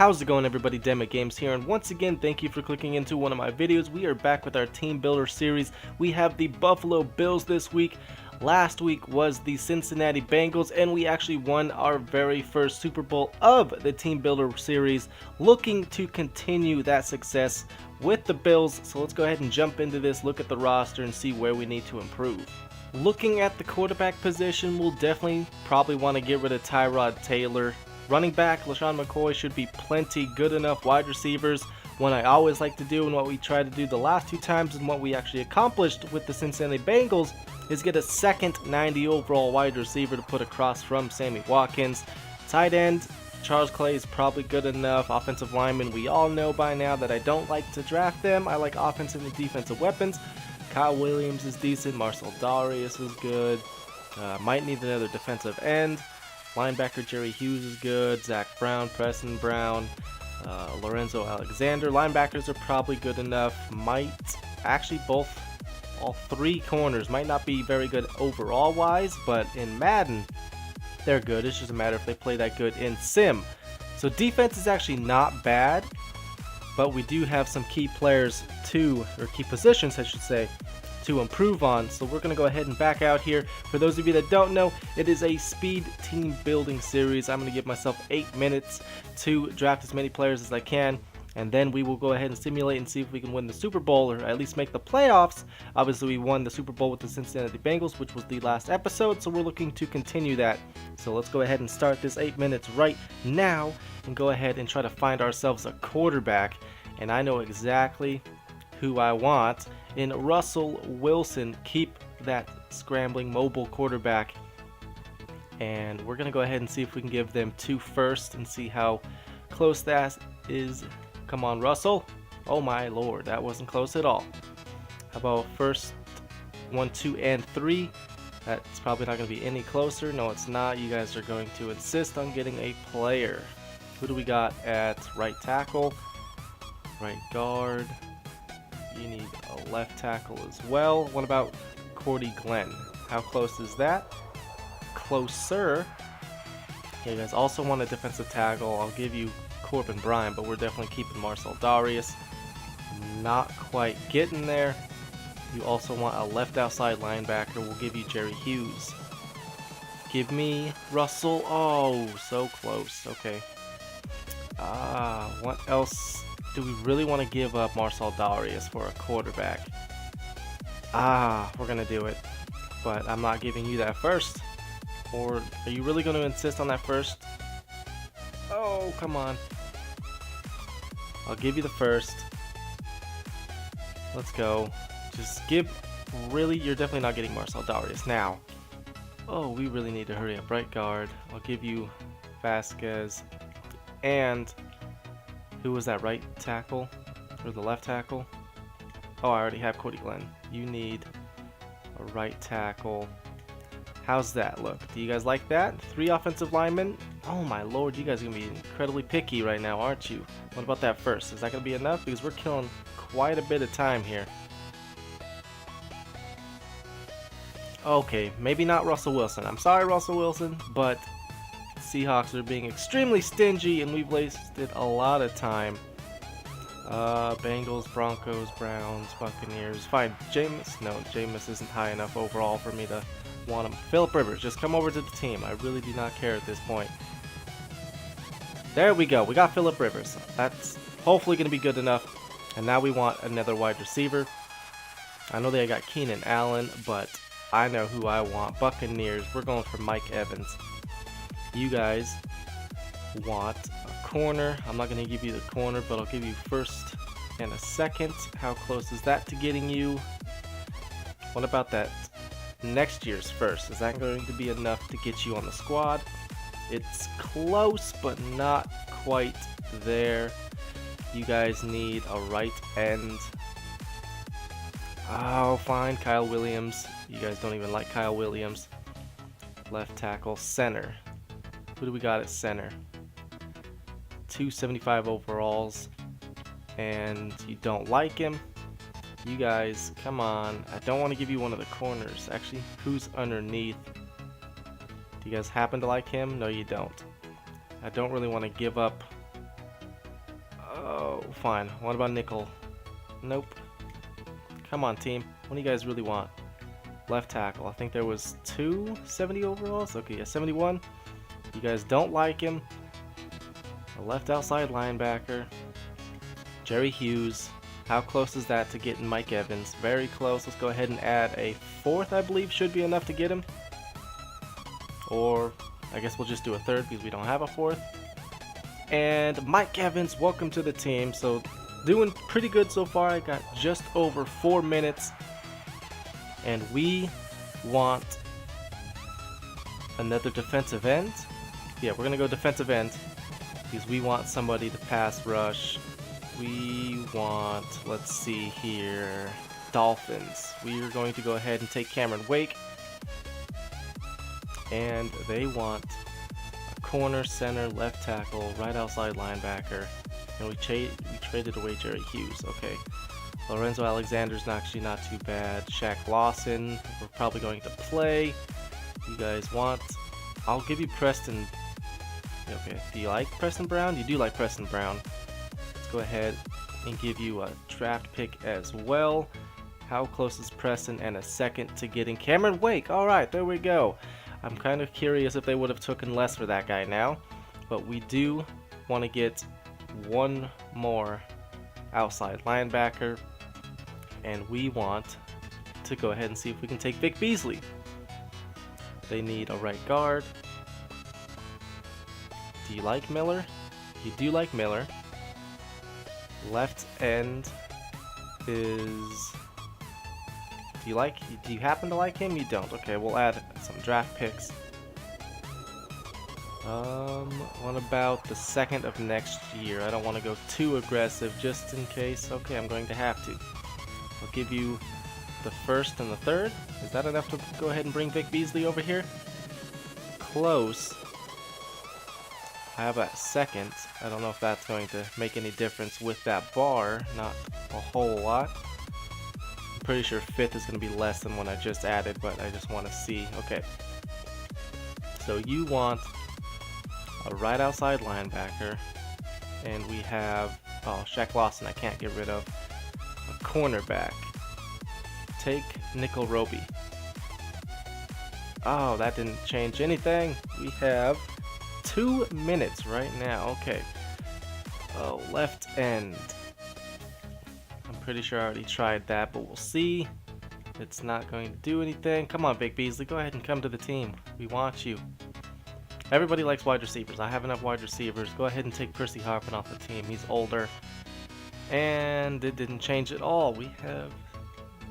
How's it going, everybody? Demmitt Games here, and once again, thank you for clicking into one of my videos. We are back with our team builder series. We have the Buffalo Bills this week. Last week was the Cincinnati Bengals, and we actually won our very first Super Bowl of the team builder series, looking to continue that success with the Bills. So let's go ahead and jump into this, look at the roster, and see where we need to improve. Looking at the quarterback position, we'll definitely probably want to get rid of Tyrod Taylor. Running back, LaShawn McCoy should be plenty good enough. Wide receivers, one I always like to do and what we tried to do the last two times and what we actually accomplished with the Cincinnati Bengals is get a second 90 overall wide receiver to put across from Sammy Watkins. Tight end, Charles Clay is probably good enough. Offensive lineman, we all know by now that I don't like to draft them. I like offensive and defensive weapons. Kyle Williams is decent. Marcel Darius is good. Might need another defensive end. Linebacker Jerry Hughes is good. Zach Brown, Preston Brown, Lorenzo Alexander. Linebackers are probably good enough. Might actually all three corners might not be very good overall wise, but in Madden they're good. It's just a matter if they play that good in Sim. So defense is actually not bad, but we do have some key players or key positions I should say, to improve on. So we're going to go ahead and back out here. For those of you that don't know, it is a speed team building series. I'm going to give myself 8 minutes to draft as many players as I can, and then we will go ahead and simulate and see if we can win the Super Bowl or at least make the playoffs. Obviously we won the Super Bowl with the Cincinnati Bengals, which was the last episode, so we're looking to continue that. So let's go ahead and start this 8 minutes right now and go ahead and try to find ourselves a quarterback. And I know exactly who I want in Russell Wilson. Keep that scrambling mobile quarterback, and we're gonna go ahead and see if we can give them 2 first and see how close that is. Come on, Russell. Oh my lord, that wasn't close at all. How about first 1, 2, and 3? That's probably not gonna be any closer. No, it's not. You guys are going to insist on getting a player. Who do we got at right tackle, right guard? You need a left tackle as well. What about Cordy Glenn? How close is that? Closer. Okay, you guys also want a defensive tackle. I'll give you Corbin Bryant, but we're definitely keeping Marcel Darius. Not quite getting there. You also want a left outside linebacker. We'll give you Jerry Hughes. Give me Russell. Oh, so close. Okay. What else? Do we really want to give up Marcel Darius for a quarterback? We're going to do it. But I'm not giving you that first. Or are you really going to insist on that first? Oh, come on. I'll give you the first. Let's go. Just give... Really? You're definitely not getting Marcel Darius now. Oh, we really need to hurry up. Right guard. I'll give you Vasquez. And... who was that, right tackle? Or the left tackle? Oh, I already have Cody Glenn. You need a right tackle. How's that look? Do you guys like that? 3 offensive linemen? Oh my lord, you guys are going to be incredibly picky right now, aren't you? What about that first? Is that going to be enough? Because we're killing quite a bit of time here. Okay, maybe not Russell Wilson. I'm sorry, Russell Wilson, but Seahawks are being extremely stingy and we've wasted a lot of time. Bengals, Broncos, Browns, Buccaneers. Fine, Jameis isn't high enough overall for me to want him. Philip Rivers, just come over to the team. I really do not care at this point. There we go. We got Philip Rivers. That's hopefully going to be good enough. And now we want another wide receiver. I know they got Keenan Allen, but I know who I want. Buccaneers. We're going for Mike Evans. You guys want a corner. I'm not going to give you the corner, but I'll give you first and a second. How close is that to getting you? What about that next year's first? Is that going to be enough to get you on the squad? It's close, but not quite there. You guys need a right end. Oh, fine. Kyle Williams. You guys don't even like Kyle Williams. Left tackle, center. Who do we got at center? 275 overalls. And you don't like him. You guys, come on. I don't want to give you one of the corners. Actually, who's underneath? Do you guys happen to like him? No, you don't. I don't really want to give up fine. What about nickel? Nope. Come on, team. What do you guys really want? Left tackle. I think there was 270 overalls. Okay, yeah, 71. You guys don't like him. A left outside linebacker. Jerry Hughes. How close is that to getting Mike Evans? Very close. Let's go ahead and add a fourth, I believe, should be enough to get him. Or I guess we'll just do a third because we don't have a fourth. And Mike Evans, welcome to the team. So doing pretty good so far. I got just over 4 minutes. And we want another defensive end. Yeah, we're going to go defensive end because we want somebody to pass rush. We want, let's see here, Dolphins. We are going to go ahead and take Cameron Wake. And they want a corner, center, left tackle, right outside linebacker. And we traded away Jerry Hughes. Okay. Lorenzo Alexander's actually not too bad. Shaq Lawson, we're probably going to play. You guys want? I'll give you Preston. Okay, do you like Preston Brown? You do like Preston Brown. Let's go ahead and give you a draft pick as well. How close is Preston? And a second to getting Cameron Wake. Alright, there we go. I'm kind of curious if they would have taken less for that guy now. But we do want to get one more outside linebacker. And we want to go ahead and see if we can take Vic Beasley. They need a right guard. Do you like Miller? You do like Miller. Left end is... Do you happen to like him? You don't. Okay, we'll add some draft picks. What about the second of next year? I don't want to go too aggressive just in case. Okay, I'm going to have to. I'll give you the first and the third. Is that enough to go ahead and bring Vic Beasley over here? Close. I have a second. I don't know if that's going to make any difference with that bar. Not a whole lot. I'm pretty sure fifth is going to be less than what I just added, but I just want to see. Okay. So you want a right outside linebacker. And we have... Oh, Shaq Lawson I can't get rid of. A cornerback. Take Nickel Roby. Oh, that didn't change anything. We have 2 minutes right now. Okay. Oh, left end. I'm pretty sure I already tried that, but we'll see. It's not going to do anything. Come on, Vic Beasley. Go ahead and come to the team. We want you. Everybody likes wide receivers. I have enough wide receivers. Go ahead and take Percy Harvin off the team. He's older. And it didn't change at all. We have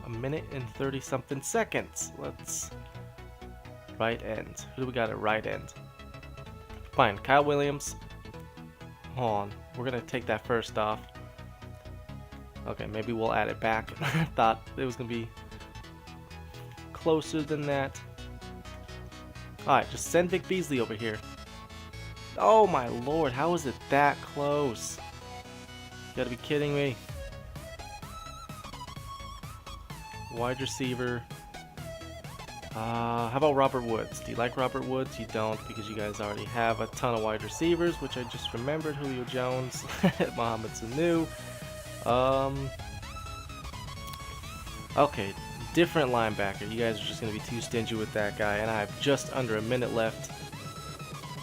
a minute and 30 something seconds. Let's... Right end. Who do we got at right end? Fine. Kyle Williams. Hold on. We're going to take that first off. Okay, maybe we'll add it back. I thought it was going to be closer than that. Alright, just send Vic Beasley over here. Oh my lord, how is it that close? You gotta be kidding me. Wide receiver. How about Robert Woods? Do you like Robert Woods? You don't, because you guys already have a ton of wide receivers, which I just remembered. Julio Jones, Mohamed Sanu. Okay, different linebacker. You guys are just going to be too stingy with that guy, and I have just under a minute left.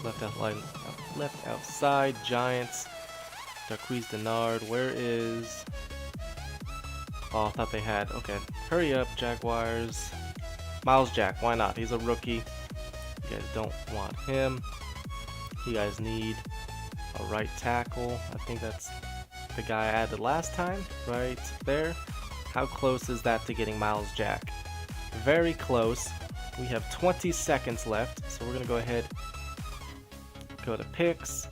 Left outside, Giants. Darqueze Dennard, where is... Oh, I thought they had... Okay, hurry up, Jaguars. Miles Jack, why not? He's a rookie. You guys don't want him. You guys need a right tackle. I think that's the guy I added last time, right there. How close is that to getting Miles Jack? Very close. We have 20 seconds left, so we're going to go ahead, go to picks.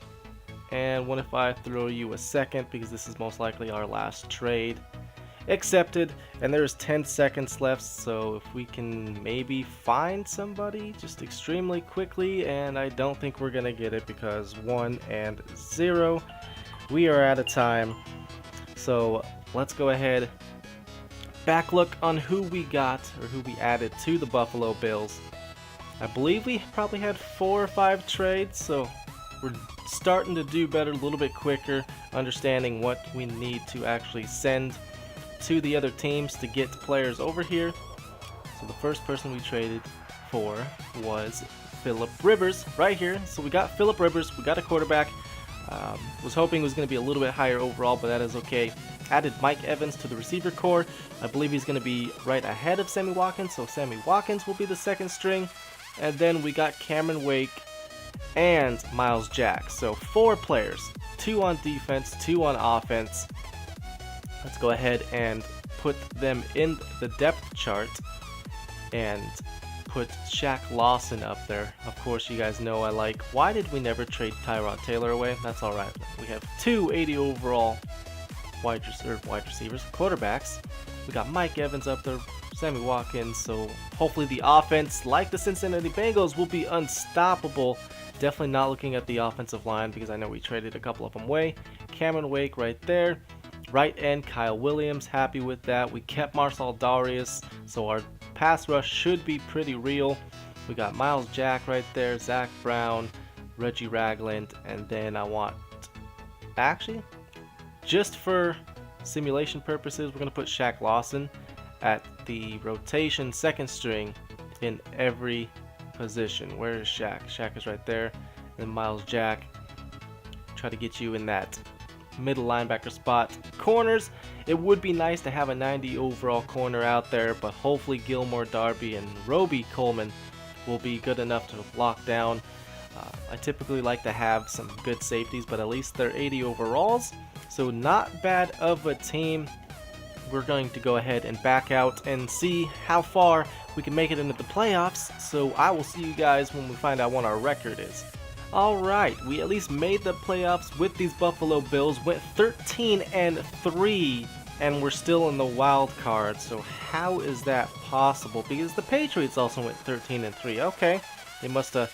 And what if I throw you a second, because this is most likely our last trade. Accepted, and there's 10 seconds left, so if we can maybe find somebody just extremely quickly, and I don't think we're gonna get it because 1 and 0. We are out of time, so let's go ahead, back look on who we got, or who we added to the Buffalo Bills. I believe we probably had 4 or 5 trades, so we're starting to do better, a little bit quicker, understanding what we need to actually send to the other teams to get players over here. So the first person we traded for was Phillip Rivers right here. So we got Phillip Rivers, we got a quarterback. Was hoping it was going to be a little bit higher overall, but that is okay. Added Mike Evans to the receiver core. I believe he's going to be right ahead of Sammy Watkins, so Sammy Watkins will be the second string. And then we got Cameron Wake and Miles Jack. So 4 players, 2 on defense, 2 on offense. Let's go ahead and put them in the depth chart and put Shaq Lawson up there. Of course, you guys know I like. Why did we never trade Tyrod Taylor away? That's all right. We have 2 80 overall wide receivers, quarterbacks. We got Mike Evans up there, Sammy Watkins. So hopefully the offense, like the Cincinnati Bengals, will be unstoppable. Definitely not looking at the offensive line because I know we traded a couple of them away. Cameron Wake right there. Right end, Kyle Williams, happy with that. We kept Marcel Darius, so our pass rush should be pretty real. We got Miles Jack right there, Zach Brown, Reggie Ragland, and then I want, actually, just for simulation purposes, we're going to put Shaq Lawson at the rotation second string in every position. Where is Shaq? Shaq is right there. And then Miles Jack, try to get you in that middle linebacker spot. Corners, it would be nice to have a 90 overall corner out there, but hopefully Gilmore, Darby, and Roby Coleman will be good enough to lock down. I typically like to have some good safeties, but at least they're 80 overalls, so not bad of a team. We're going to go ahead and back out and see how far we can make it into the playoffs, so I will see you guys when we find out what our record is. Alright, we at least made the playoffs with these Buffalo Bills, went 13-3, and we're still in the wild card. So how is that possible? Because the Patriots also went 13-3. Okay, they must have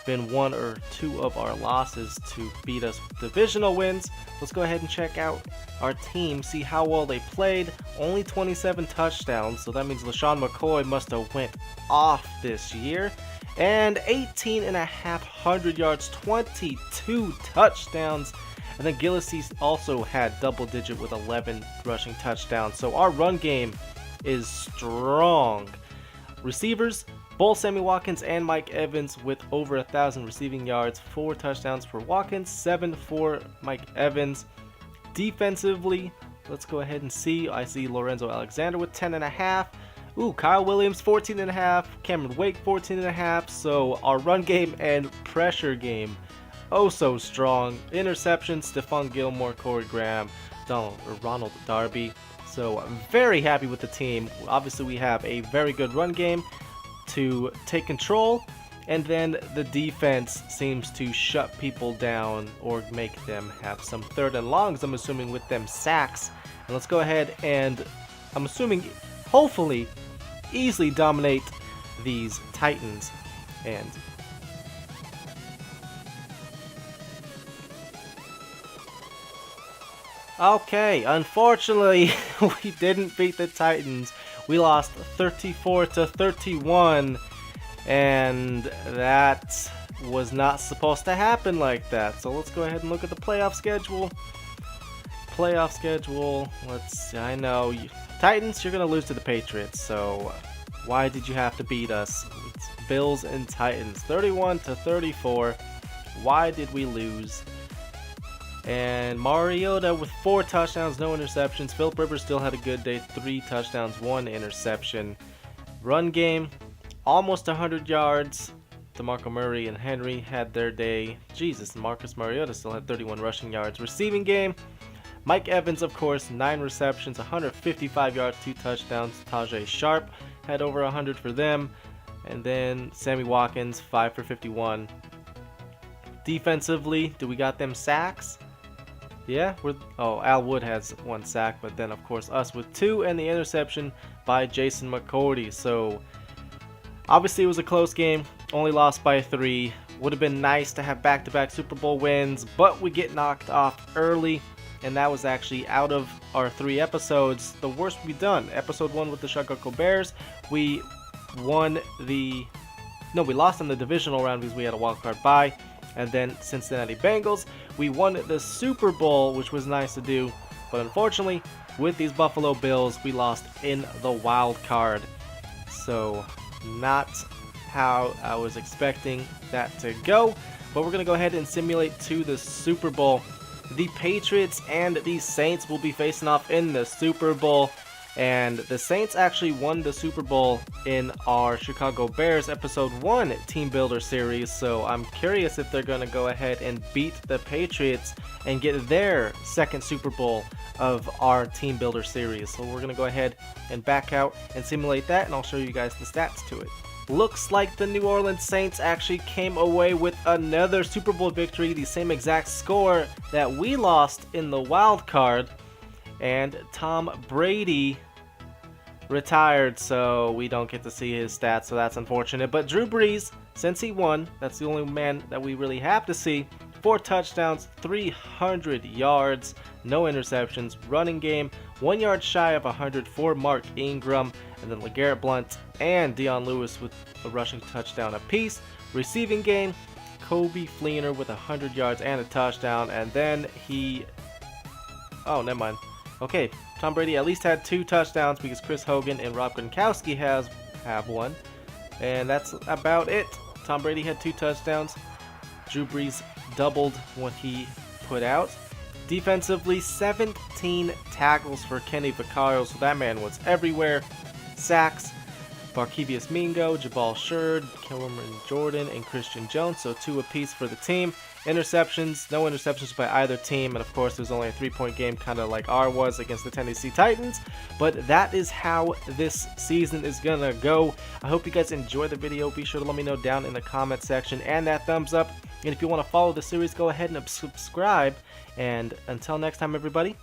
been 1 or 2 of our losses to beat us with divisional wins. Let's go ahead and check out our team, see how well they played. Only 27 touchdowns, so that means LaShawn McCoy must have went off this year. And 18.5 yards, 22 touchdowns. And then Gillislee also had double digit with 11 rushing touchdowns. So our run game is strong. Receivers, both Sammy Watkins and Mike Evans with over 1,000 receiving yards, 4 touchdowns for Watkins, 7 for Mike Evans. Defensively, let's go ahead and see. I see Lorenzo Alexander with 10.5. Ooh, Kyle Williams 14.5, Cameron Wake 14.5. So our run game and pressure game, oh so strong. Interceptions, Stephon Gilmore, Corey Graham, Ronald Darby. So I'm very happy with the team. Obviously we have a very good run game to take control, and then the defense seems to shut people down or make them have some 3rd and longs, I'm assuming, with them sacks. And let's go ahead and, I'm assuming, hopefully easily dominate these Titans. And okay, unfortunately we didn't beat the Titans. We lost 34-31, and that was not supposed to happen like that. So let's go ahead and look at the playoff schedule. Let's see. I know Titans, you're gonna lose to the Patriots, so why did you have to beat us? It's Bills and Titans, 31-34. Why did we lose? And Mariota with 4 touchdowns, no interceptions. Phillip Rivers still had a good day, 3 touchdowns, 1 interception. Run game, almost 100 yards. DeMarco Murray and Henry had their day. Jesus, Marcus Mariota still had 31 rushing yards. Receiving game, Mike Evans, of course, 9 receptions, 155 yards, 2 touchdowns. Tajay Sharp had over 100 for them. And then Sammy Watkins, 5 for 51. Defensively, do we got them sacks? Yeah, Al Wood has 1 sack, but then of course us with 2, and the interception by Jason McCourty. So obviously it was a close game, only lost by 3. Would have been nice to have back-to-back Super Bowl wins, but we get knocked off early, and that was actually, out of our 3 episodes, the worst we've done. Episode 1 with the Chicago Bears, we lost in the divisional round because we had a wild card bye. and then Cincinnati Bengals. We won the Super Bowl, which was nice to do, but unfortunately, with these Buffalo Bills, we lost in the wild card. So, not how I was expecting that to go, but we're going to go ahead and simulate to the Super Bowl. The Patriots and the Saints will be facing off in the Super Bowl. And the Saints actually won the Super Bowl in our Chicago Bears Episode 1 Team Builder series, so I'm curious if they're going to go ahead and beat the Patriots and get their second Super Bowl of our Team Builder series. So we're going to go ahead and back out and simulate that, and I'll show you guys the stats to it. Looks like the New Orleans Saints actually came away with another Super Bowl victory, the same exact score that we lost in the wild card. And Tom Brady retired, so we don't get to see his stats, so that's unfortunate. But Drew Brees, since he won, that's the only man that we really have to see. 4 touchdowns, 300 yards, no interceptions, running game 1 yard shy of 100 for Mark Ingram, and then LeGarrette Blount and Dion Lewis with a rushing touchdown apiece. Receiving game, Kobe Fleener with 100 yards and a touchdown, and then never mind. Okay, Tom Brady at least had 2 touchdowns because Chris Hogan and Rob Gronkowski have one. And that's about it. Tom Brady had 2 touchdowns. Drew Brees doubled what he put out. Defensively, 17 tackles for Kenny Vaccaro, so that man was everywhere. Sacks, Barkevious Mingo, Jabal Shurd, Cameron Jordan, and Christian Jones, so 2 apiece for the team. Interceptions, no interceptions by either team, and of course it was only a 3-point game, kind of like ours was against the Tennessee Titans, but that is how this season is gonna go. I hope you guys enjoyed the video. Be sure to let me know down in the comment section and that thumbs up, and if you want to follow the series, go ahead and subscribe, and until next time everybody,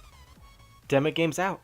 Demmitt Games out.